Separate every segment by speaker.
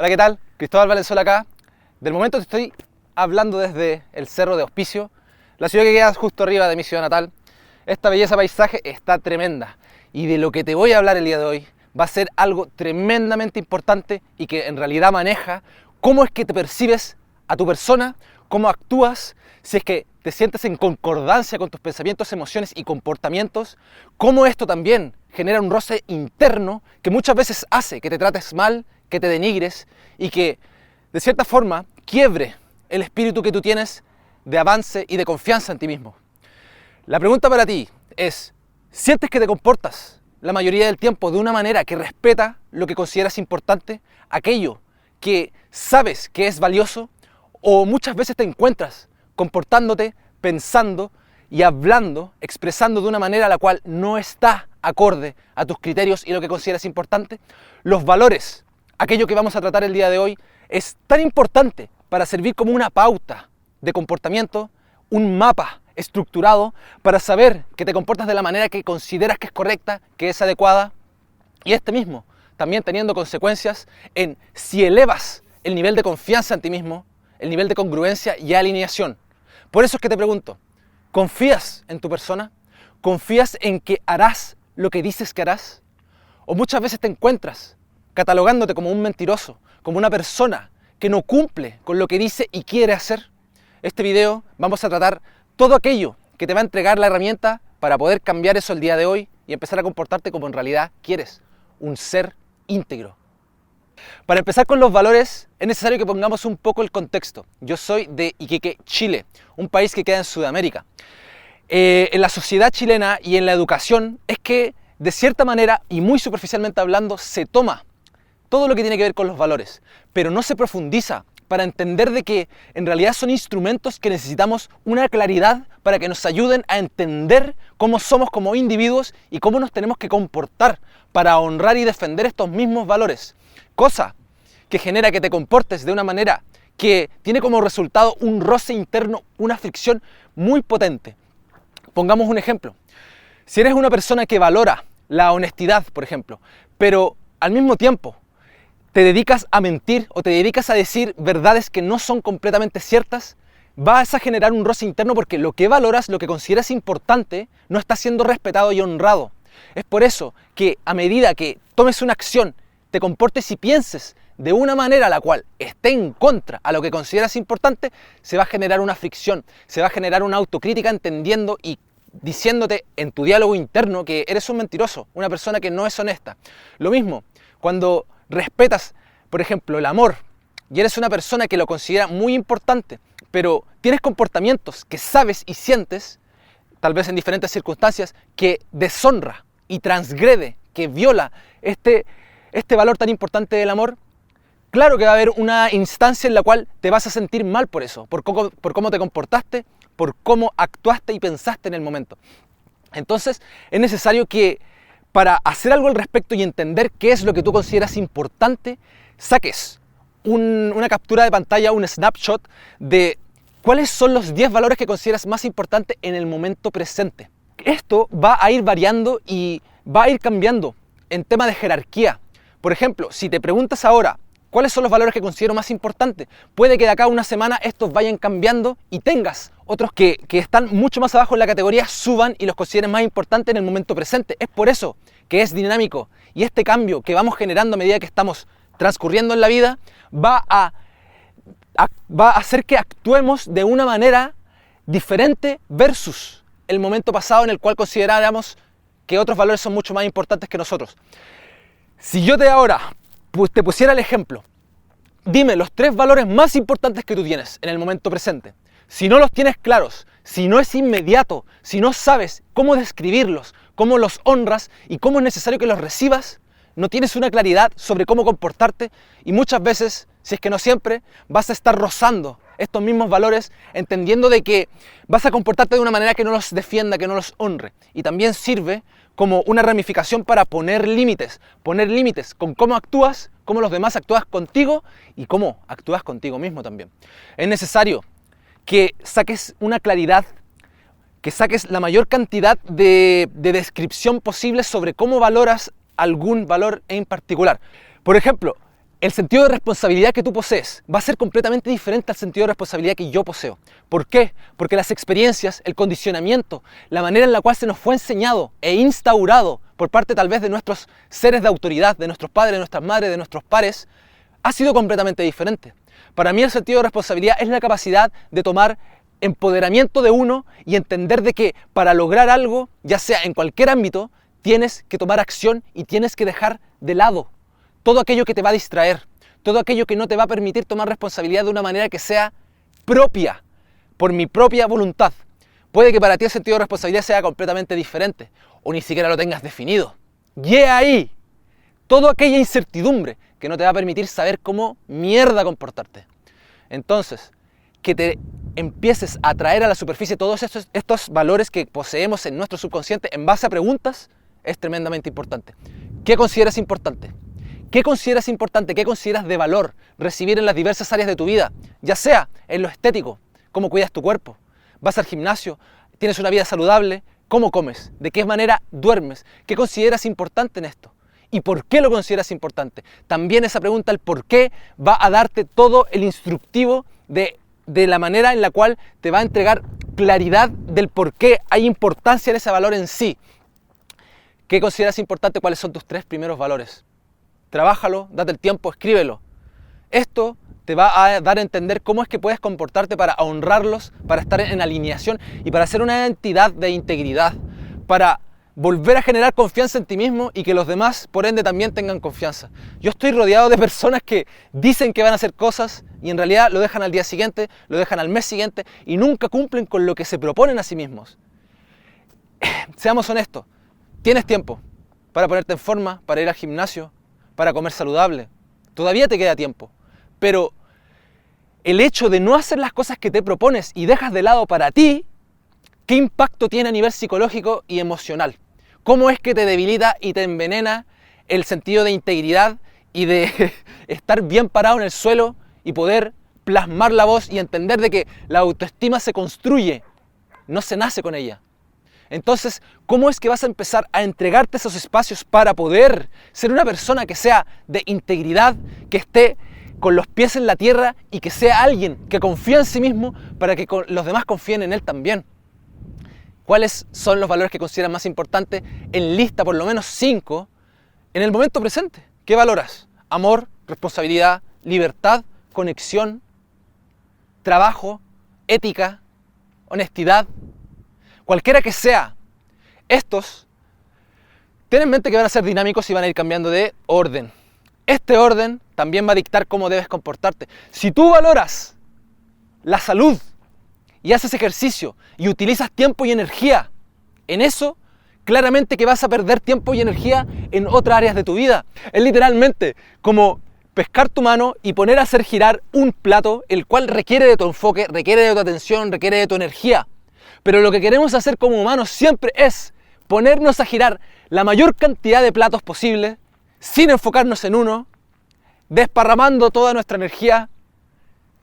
Speaker 1: Hola, ¿qué tal? Cristóbal Valenzuela acá. Del momento te estoy hablando desde el Cerro de Hospicio, la ciudad que queda justo arriba de mi ciudad natal. Esta belleza paisaje está tremenda y de lo que te voy a hablar el día de hoy va a ser algo tremendamente importante y que en realidad maneja cómo es que te percibes a tu persona, cómo actúas, si es que te sientes en concordancia con tus pensamientos, emociones y comportamientos, cómo esto también genera un roce interno que muchas veces hace que te trates mal, que te denigres y que de cierta forma quiebre el espíritu que tú tienes de avance y de confianza en ti mismo. La pregunta para ti es, ¿sientes que te comportas la mayoría del tiempo de una manera que respeta lo que consideras importante, aquello que sabes que es valioso, o muchas veces te encuentras comportándote, pensando y hablando, expresando de una manera la cual no está acorde a tus criterios y lo que consideras importante? Los valores, aquello que vamos a tratar el día de hoy, es tan importante para servir como una pauta de comportamiento, un mapa estructurado para saber que te comportas de la manera que consideras que es correcta, que es adecuada, y este mismo también teniendo consecuencias en si elevas el nivel de confianza en ti mismo, el nivel de congruencia y alineación. Por eso es que te pregunto, ¿confías en tu persona? ¿Confías en que harás lo que dices que harás? ¿O muchas veces te encuentras catalogándote como un mentiroso, como una persona que no cumple con lo que dice y quiere hacer? Este video vamos a tratar todo aquello que te va a entregar la herramienta para poder cambiar eso el día de hoy y empezar a comportarte como en realidad quieres, un ser íntegro. Para empezar con los valores, es necesario que pongamos un poco el contexto. Yo soy de Iquique, Chile, un país que queda en Sudamérica. En la sociedad chilena y en la educación es que, de cierta manera y muy superficialmente hablando, se toma todo lo que tiene que ver con los valores, pero no se profundiza para entender de que en realidad son instrumentos que necesitamos una claridad para que nos ayuden a entender cómo somos como individuos y cómo nos tenemos que comportar para honrar y defender estos mismos valores. Cosa que genera que te comportes de una manera que tiene como resultado un roce interno, una fricción muy potente. Pongamos un ejemplo. Si eres una persona que valora la honestidad, por ejemplo, pero al mismo tiempo te dedicas a mentir o te dedicas a decir verdades que no son completamente ciertas, vas a generar un roce interno porque lo que valoras, lo que consideras importante, no está siendo respetado y honrado. Es por eso que a medida que tomes una acción, te comportes y pienses de una manera la cual esté en contra a lo que consideras importante, se va a generar una fricción, se va a generar una autocrítica entendiendo y diciéndote en tu diálogo interno que eres un mentiroso, una persona que no es honesta. Lo mismo, cuando respetas, por ejemplo, el amor y eres una persona que lo considera muy importante, pero tienes comportamientos que sabes y sientes, tal vez en diferentes circunstancias, que deshonra y transgrede, que viola este valor tan importante del amor, claro que va a haber una instancia en la cual te vas a sentir mal por eso, por cómo te comportaste, por cómo actuaste y pensaste en el momento. Entonces es necesario que para hacer algo al respecto y entender qué es lo que tú consideras importante, saques una captura de pantalla, un snapshot de cuáles son los 10 valores que consideras más importantes en el momento presente. Esto va a ir variando y va a ir cambiando en tema de jerarquía. Por ejemplo, si te preguntas ahora, ¿cuáles son los valores que considero más importantes? Puede que de acá a una semana estos vayan cambiando y tengas otros que están mucho más abajo en la categoría, suban y los consideres más importantes en el momento presente. Es por eso que es dinámico y este cambio que vamos generando a medida que estamos transcurriendo en la vida va a hacer que actuemos de una manera diferente versus el momento pasado en el cual consideráramos que otros valores son mucho más importantes que nosotros. Si yo te pusiera el ejemplo, dime los 3 valores más importantes que tú tienes en el momento presente. Si no los tienes claros, si no es inmediato, si no sabes cómo describirlos, cómo los honras y cómo es necesario que los recibas, no tienes una claridad sobre cómo comportarte y muchas veces, si es que no siempre, vas a estar rozando estos mismos valores, entendiendo de que vas a comportarte de una manera que no los defienda, que no los honre. Y también sirve como una ramificación para poner límites con cómo actúas, cómo los demás actúas contigo y cómo actúas contigo mismo también. Es necesario que saques una claridad, que saques la mayor cantidad de descripción posible sobre cómo valoras algún valor en particular. Por ejemplo, el sentido de responsabilidad que tú posees va a ser completamente diferente al sentido de responsabilidad que yo poseo. ¿Por qué? Porque las experiencias, el condicionamiento, la manera en la cual se nos fue enseñado e instaurado por parte tal vez de nuestros seres de autoridad, de nuestros padres, de nuestras madres, de nuestros pares, ha sido completamente diferente. Para mí el sentido de responsabilidad es la capacidad de tomar empoderamiento de uno y entender de que para lograr algo, ya sea en cualquier ámbito, tienes que tomar acción y tienes que dejar de lado todo aquello que te va a distraer, todo aquello que no te va a permitir tomar responsabilidad de una manera que sea propia, por mi propia voluntad. Puede que para ti el sentido de responsabilidad sea completamente diferente, o ni siquiera lo tengas definido. Y he ahí toda aquella incertidumbre que no te va a permitir saber cómo mierda comportarte. Entonces, que te empieces a traer a la superficie todos estos valores que poseemos en nuestro subconsciente en base a preguntas es tremendamente importante. ¿Qué consideras importante? ¿Qué consideras importante? ¿Qué consideras de valor recibir en las diversas áreas de tu vida? Ya sea en lo estético, cómo cuidas tu cuerpo, vas al gimnasio, tienes una vida saludable, cómo comes, de qué manera duermes, qué consideras importante en esto y por qué lo consideras importante. También esa pregunta, el por qué, va a darte todo el instructivo de la manera en la cual te va a entregar claridad del por qué hay importancia en ese valor en sí. ¿Qué consideras importante? ¿Cuáles son tus 3 primeros valores? Trabájalo, date el tiempo, escríbelo. Esto te va a dar a entender cómo es que puedes comportarte para honrarlos, para estar en alineación y para ser una entidad de integridad, para volver a generar confianza en ti mismo y que los demás, por ende, también tengan confianza. Yo estoy rodeado de personas que dicen que van a hacer cosas y en realidad lo dejan al día siguiente, lo dejan al mes siguiente y nunca cumplen con lo que se proponen a sí mismos. Seamos honestos, tienes tiempo para ponerte en forma, para ir al gimnasio, para comer saludable. Todavía te queda tiempo. Pero el hecho de no hacer las cosas que te propones y dejas de lado para ti, ¿qué impacto tiene a nivel psicológico y emocional? ¿Cómo es que te debilita y te envenena el sentido de integridad y de estar bien parado en el suelo y poder plasmar la voz y entender de que la autoestima se construye, no se nace con ella? Entonces, ¿cómo es que vas a empezar a entregarte esos espacios para poder ser una persona que sea de integridad, que esté con los pies en la tierra y que sea alguien que confía en sí mismo para que los demás confíen en él también? ¿Cuáles son los valores que consideras más importantes? En lista por lo menos 5 en el momento presente. ¿Qué valoras? Amor, responsabilidad, libertad, conexión, trabajo, ética, honestidad. Cualquiera que sea, estos, ten en mente que van a ser dinámicos y van a ir cambiando de orden. Este orden también va a dictar cómo debes comportarte. Si tú valoras la salud y haces ejercicio y utilizas tiempo y energía en eso, claramente que vas a perder tiempo y energía en otras áreas de tu vida. Es literalmente como pescar tu mano y poner a hacer girar un plato, el cual requiere de tu enfoque, requiere de tu atención, requiere de tu energía. Pero lo que queremos hacer como humanos siempre es ponernos a girar la mayor cantidad de platos posible, sin enfocarnos en uno, desparramando toda nuestra energía,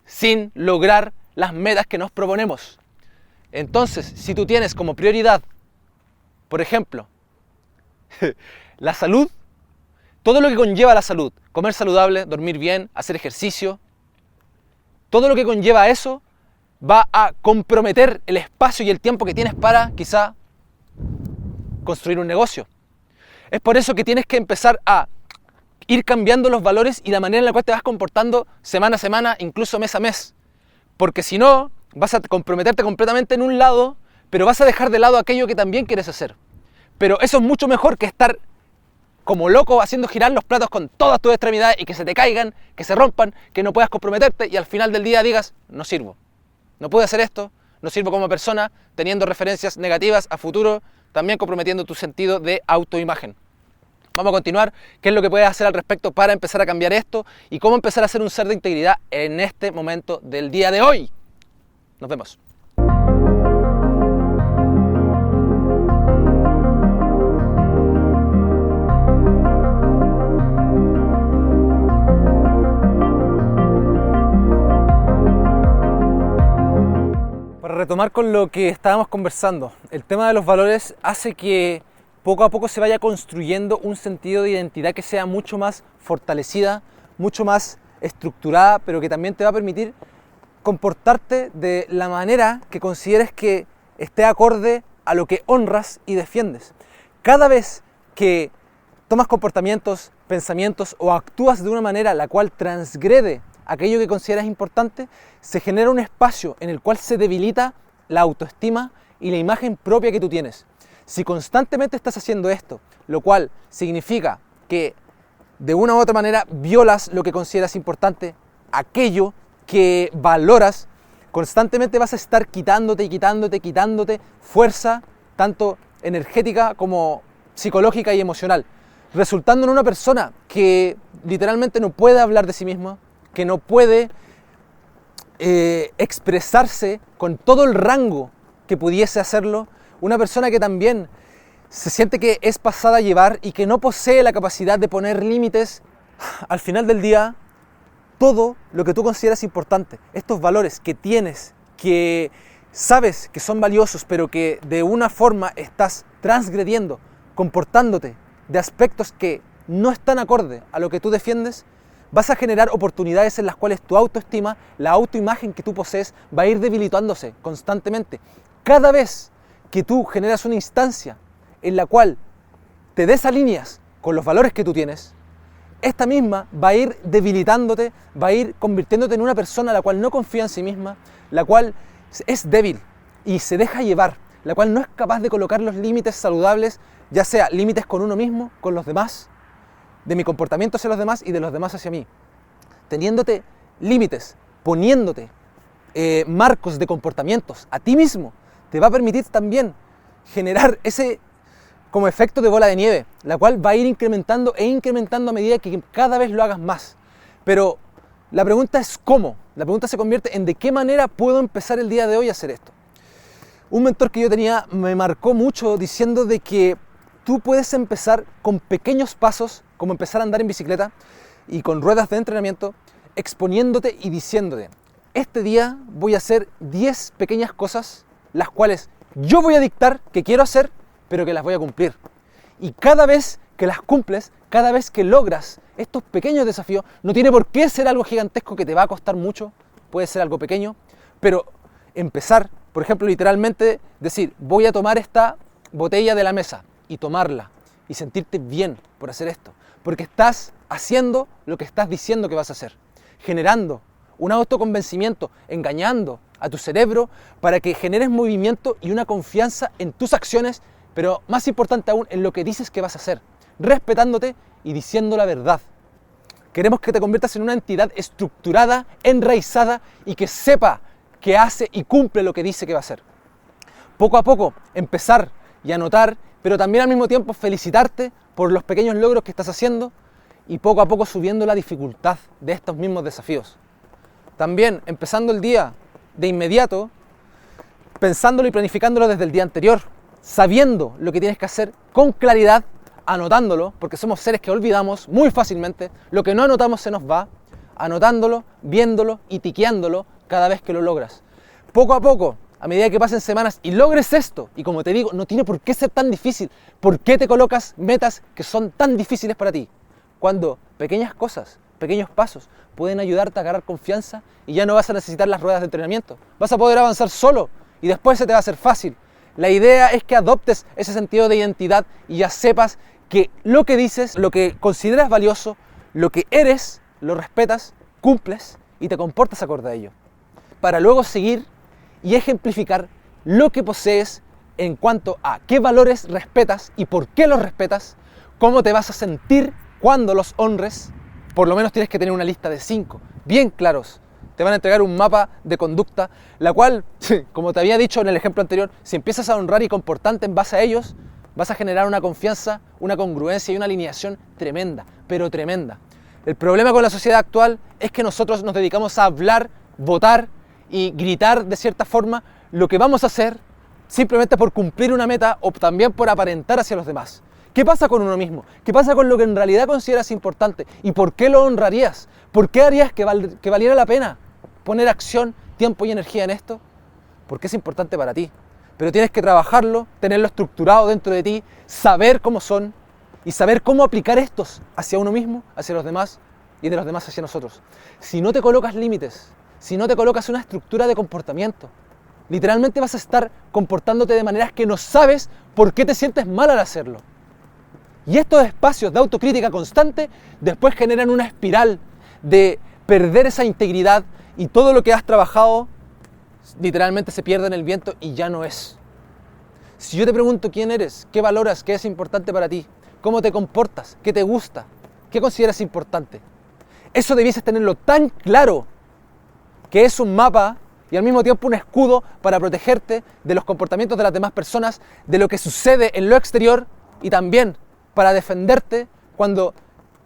Speaker 1: sin lograr las metas que nos proponemos. Entonces, si tú tienes como prioridad, por ejemplo, la salud, todo lo que conlleva la salud, comer saludable, dormir bien, hacer ejercicio, todo lo que conlleva eso, va a comprometer el espacio y el tiempo que tienes para, quizá, construir un negocio. Es por eso que tienes que empezar a ir cambiando los valores y la manera en la cual te vas comportando semana a semana, incluso mes a mes. Porque si no, vas a comprometerte completamente en un lado, pero vas a dejar de lado aquello que también quieres hacer. Pero eso es mucho mejor que estar como loco haciendo girar los platos con todas tus extremidades y que se te caigan, que se rompan, que no puedas comprometerte y al final del día digas, no sirvo. No puedo hacer esto, no sirvo como persona, teniendo referencias negativas a futuro, también comprometiendo tu sentido de autoimagen. Vamos a continuar, qué es lo que puedes hacer al respecto para empezar a cambiar esto y cómo empezar a ser un ser de integridad en este momento del día de hoy. Nos vemos. Para retomar con lo que estábamos conversando, el tema de los valores hace que poco a poco se vaya construyendo un sentido de identidad que sea mucho más fortalecida, mucho más estructurada, pero que también te va a permitir comportarte de la manera que consideres que esté acorde a lo que honras y defiendes. Cada vez que tomas comportamientos, pensamientos o actúas de una manera la cual transgrede aquello que consideras importante, se genera un espacio en el cual se debilita la autoestima y la imagen propia que tú tienes. Si constantemente estás haciendo esto, lo cual significa que de una u otra manera violas lo que consideras importante, aquello que valoras, constantemente vas a estar quitándote fuerza, tanto energética como psicológica y emocional, resultando en una persona que literalmente no puede hablar de sí misma, que no puede expresarse con todo el rango que pudiese hacerlo, una persona que también se siente que es pasada a llevar y que no posee la capacidad de poner límites. Al final del día, todo lo que tú consideras importante, estos valores que tienes, que sabes que son valiosos, pero que de una forma estás transgrediendo, comportándote de aspectos que no están acorde a lo que tú defiendes, vas a generar oportunidades en las cuales tu autoestima, la autoimagen que tú posees, va a ir debilitándose constantemente. Cada vez que tú generas una instancia en la cual te desalineas con los valores que tú tienes, esta misma va a ir debilitándote, va a ir convirtiéndote en una persona la cual no confía en sí misma, la cual es débil y se deja llevar, la cual no es capaz de colocar los límites saludables, ya sea límites con uno mismo, con los demás, de mi comportamiento hacia los demás y de los demás hacia mí. Teniéndote límites, poniéndote marcos de comportamientos a ti mismo, te va a permitir también generar ese como efecto de bola de nieve, la cual va a ir incrementando a medida que cada vez lo hagas más. Pero la pregunta es ¿cómo? La pregunta se convierte en ¿de qué manera puedo empezar el día de hoy a hacer esto? Un mentor que yo tenía me marcó mucho diciendo de que tú puedes empezar con pequeños pasos, como empezar a andar en bicicleta y con ruedas de entrenamiento, exponiéndote y diciéndote, este día voy a hacer 10 pequeñas cosas, las cuales yo voy a dictar que quiero hacer, pero que las voy a cumplir. Y cada vez que las cumples, cada vez que logras estos pequeños desafíos, no tiene por qué ser algo gigantesco que te va a costar mucho, puede ser algo pequeño, pero empezar, por ejemplo, literalmente decir, voy a tomar esta botella de la mesa y tomarla y sentirte bien por hacer esto, porque estás haciendo lo que estás diciendo que vas a hacer, generando un autoconvencimiento, engañando a tu cerebro para que generes movimiento y una confianza en tus acciones, pero más importante aún en lo que dices que vas a hacer, respetándote y diciendo la verdad. Queremos que te conviertas en una entidad estructurada, enraizada y que sepa que hace y cumple lo que dice que va a hacer. Poco a poco empezar y anotar, pero también al mismo tiempo felicitarte por los pequeños logros que estás haciendo y poco a poco subiendo la dificultad de estos mismos desafíos. También empezando el día de inmediato, pensándolo y planificándolo desde el día anterior, sabiendo lo que tienes que hacer con claridad, anotándolo, porque somos seres que olvidamos muy fácilmente, lo que no anotamos se nos va, anotándolo, viéndolo y tiqueándolo cada vez que lo logras. Poco a poco, a medida que pasen semanas y logres esto, y como te digo, no tiene por qué ser tan difícil, ¿por qué te colocas metas que son tan difíciles para ti? Cuando pequeñas cosas, pequeños pasos, pueden ayudarte a ganar confianza y ya no vas a necesitar las ruedas de entrenamiento. Vas a poder avanzar solo y después se te va a hacer fácil. La idea es que adoptes ese sentido de identidad y ya sepas que lo que dices, lo que consideras valioso, lo que eres, lo respetas, cumples y te comportas acorde a ello. Para luego seguir y ejemplificar lo que posees en cuanto a qué valores respetas y por qué los respetas, cómo te vas a sentir cuando los honres. Por lo menos tienes que tener una lista de 5, bien claros. Te van a entregar un mapa de conducta, la cual, como te había dicho en el ejemplo anterior, si empiezas a honrar y comportarte en base a ellos, vas a generar una confianza, una congruencia y una alineación tremenda, pero tremenda. El problema con la sociedad actual es que nosotros nos dedicamos a hablar, votar y gritar de cierta forma lo que vamos a hacer simplemente por cumplir una meta o también por aparentar hacia los demás. ¿Qué pasa con uno mismo? ¿Qué pasa con lo que en realidad consideras importante? ¿Y por qué lo honrarías? ¿Por qué harías que valiera la pena poner acción, tiempo y energía en esto? Porque es importante para ti. Pero tienes que trabajarlo, tenerlo estructurado dentro de ti, saber cómo son y saber cómo aplicar estos hacia uno mismo, hacia los demás y de los demás hacia nosotros. Si no te colocas límites, si no te colocas una estructura de comportamiento, literalmente vas a estar comportándote de maneras que no sabes por qué te sientes mal al hacerlo. Y estos espacios de autocrítica constante después generan una espiral de perder esa integridad y todo lo que has trabajado literalmente se pierde en el viento y ya no es. Si yo te pregunto quién eres, qué valoras, qué es importante para ti, cómo te comportas, qué te gusta, qué consideras importante, eso debieses tenerlo tan claro que es un mapa y al mismo tiempo un escudo para protegerte de los comportamientos de las demás personas, de lo que sucede en lo exterior y también para defenderte cuando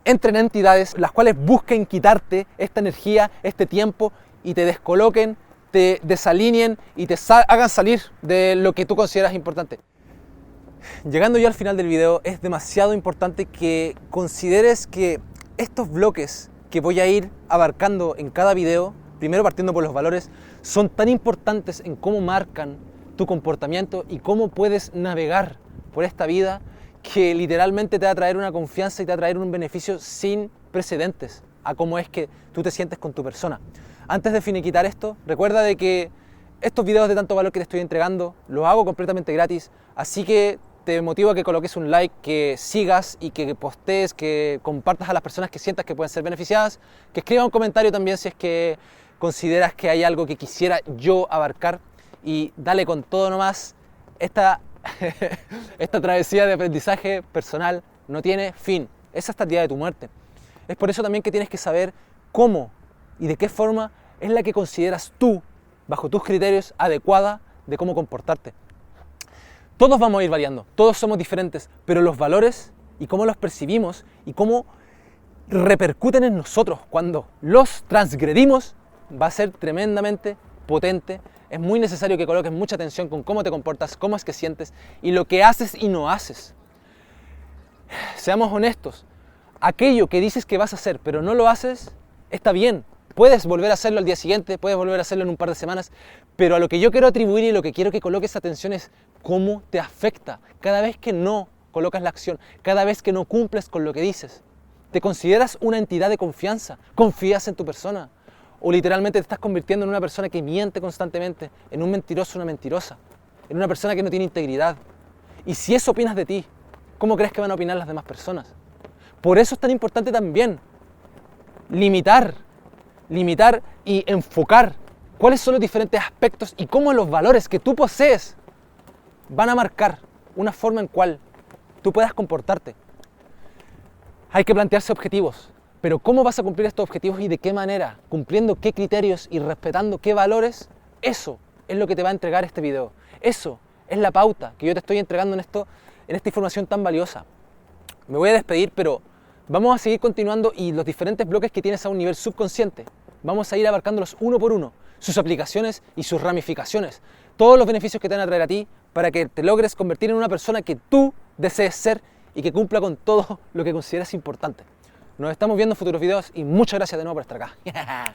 Speaker 1: entren entidades las cuales busquen quitarte esta energía, este tiempo y te descoloquen, te desalineen y te hagan salir de lo que tú consideras importante. Llegando ya al final del video, es demasiado importante que consideres que estos bloques que voy a ir abarcando en cada video, primero partiendo por los valores, son tan importantes en cómo marcan tu comportamiento y cómo puedes navegar por esta vida, que literalmente te va a traer una confianza y te va a traer un beneficio sin precedentes a cómo es que tú te sientes con tu persona. Antes de finiquitar esto, recuerda de que estos videos de tanto valor que te estoy entregando los hago completamente gratis, así que te motivo a que coloques un like, que sigas y que postees, que compartas a las personas que sientas que pueden ser beneficiadas, que escribas un comentario también si es que consideras que hay algo que quisiera yo abarcar y dale con todo nomás. Esta travesía de aprendizaje personal no tiene fin, es hasta el día de tu muerte. Es por eso también que tienes que saber cómo y de qué forma es la que consideras tú, bajo tus criterios, adecuada de cómo comportarte. Todos vamos a ir variando, todos somos diferentes, pero los valores y cómo los percibimos y cómo repercuten en nosotros cuando los transgredimos va a ser tremendamente potente. Es muy necesario que coloques mucha atención con cómo te comportas, cómo es que sientes y lo que haces y no haces. Seamos honestos, aquello que dices que vas a hacer pero no lo haces, está bien. Puedes volver a hacerlo al día siguiente, puedes volver a hacerlo en un par de semanas, pero a lo que yo quiero atribuir y lo que quiero que coloques atención es cómo te afecta cada vez que no colocas la acción, cada vez que no cumples con lo que dices. ¿Te consideras una entidad de confianza? ¿Confías en tu persona? ¿O literalmente te estás convirtiendo en una persona que miente constantemente, en un mentiroso, una mentirosa, en una persona que no tiene integridad? Y si eso opinas de ti, ¿cómo crees que van a opinar las demás personas? Por eso es tan importante también limitar y enfocar cuáles son los diferentes aspectos y cómo los valores que tú posees van a marcar una forma en cual tú puedas comportarte. Hay que plantearse objetivos, pero ¿cómo vas a cumplir estos objetivos y de qué manera? ¿Cumpliendo qué criterios y respetando qué valores? Eso es lo que te va a entregar este video. Eso es la pauta que yo te estoy entregando en esta información tan valiosa. Me voy a despedir, pero vamos a seguir continuando y los diferentes bloques que tienes a un nivel subconsciente, vamos a ir abarcándolos uno por uno, sus aplicaciones y sus ramificaciones, todos los beneficios que te van a traer a ti para que te logres convertir en una persona que tú desees ser y que cumpla con todo lo que consideras importante. Nos estamos viendo en futuros videos y muchas gracias de nuevo por estar acá.